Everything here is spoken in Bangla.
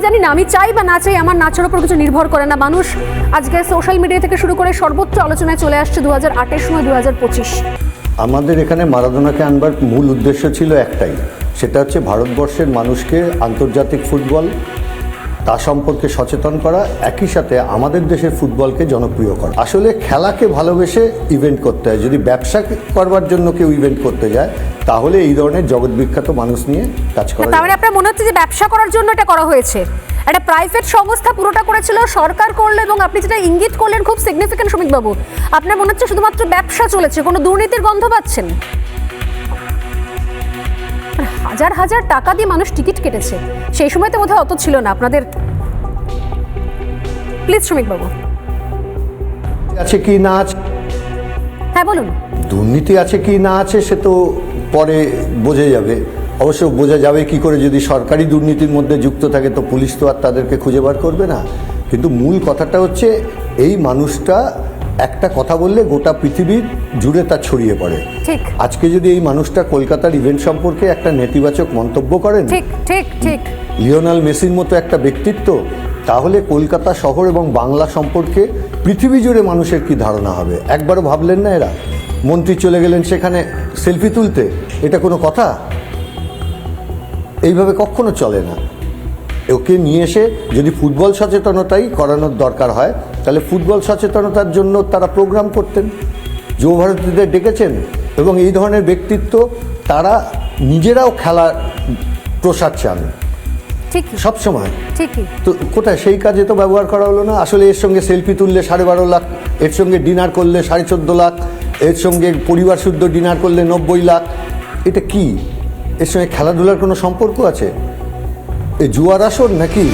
জানি না, আমি চাই বা না চাই আমার নাচের ওপর কিছু নির্ভর করে না। মানুষ আজকে সোশ্যাল মিডিয়া থেকে শুরু করে সর্বোচ্চ আলোচনায় চলে আসছে 2008-এর সময় 2025। আমাদের এখানে মারাদোনাকে আনবার মূল উদ্দেশ্য ছিল একটাই, সেটা হচ্ছে ভারতবর্ষের মানুষকে আন্তর্জাতিক ফুটবল তা সম্পর্কে সচেতন করা, একই সাথে আমাদের দেশের ফুটবলকে জনপ্রিয় করা। আসলে খেলাকে ভালোবেসে ইভেন্ট করতে হয়। যদি ব্যবসা করবার জন্য কেউ ইভেন্ট করতে যায় তাহলে এই ধরনের জগৎ বিখ্যাত মানুষ নিয়ে কাজ করা। তার মানে আপনার মনে হচ্ছে যে ব্যবসা করার জন্য এটা করা হয়েছে? একটা প্রাইভেট সংস্থা পুরোটা করেছিল, সরকার করলো, এবং আপনি যেটা ইঙ্গিত করলেন খুব সিগনিফিকেন্ট শ্রমিকবাবু, আপনার মনে হচ্ছে শুধুমাত্র ব্যবসা চলেছে, কোনো দুর্নীতির গন্ধ পাচ্ছেন? হাজার হাজার টাকা দিয়ে মানুষ টিকিট কেটেছে, সেই সময় তো বোধহয় অত ছিল না আপনাদের। প্লিজ শ্রমিকবাবু। আছে কি না আছে, হ্যাঁ বলুন। দুর্নীতি আছে কি না আছে সে তো পরে বোঝা যাবে। অবশ্য বোঝা যাবে কি করে, যদি সরকারি দুর্নীতির মধ্যে যুক্ত থাকে তো পুলিশ তো আর তাদেরকে খুঁজে বার করবে না। কিন্তু মূল কথাটা হচ্ছে এই মানুষটা একটা কথা বললে গোটা পৃথিবীর জুড়ে তা ছড়িয়ে পড়ে। ঠিক। আজকে যদি এই মানুষটা কলকাতার ইভেন্ট সম্পর্কে একটা নেতিবাচক মন্তব্য করেন, ঠিক ঠিক ঠিক, লিওনেল মেসির মতো একটা ব্যক্তিত্ব, তাহলে কলকাতা শহর এবং বাংলা সম্পর্কে পৃথিবী জুড়ে মানুষের কি ধারণা হবে? একবারও ভাবলেন না এরা? মন্ত্রী চলে গেলেন সেখানে সেলফি তুলতে, এটা কোনো কথা? এইভাবে কখনো চলে না। ওকে নিয়ে এসে যদি ফুটবল সচেতনতাই করানোর দরকার হয় তাহলে ফুটবল সচেতনতার জন্য তারা প্রোগ্রাম করতেন, যুব ভারতীদের ডেকেছেন, এবং এই ধরনের ব্যক্তিত্ব তারা নিজেরাও খেলার প্রসার চান ঠিকই সবসময়। ঠিকই। তো কোথায় সেই কাজে তো ব্যবহার করা হলো না। আসলে এর সঙ্গে সেলফি তুললে 12.5 লাখ, এর সঙ্গে ডিনার করলে 14.5 লাখ, এর সঙ্গে পরিবার শুদ্ধ ডিনার করলে 90 লাখ, এটা কি? এর সঙ্গে খেলাধুলার কোনো সম্পর্ক আছে? এ জুয়ার আসর নাকি?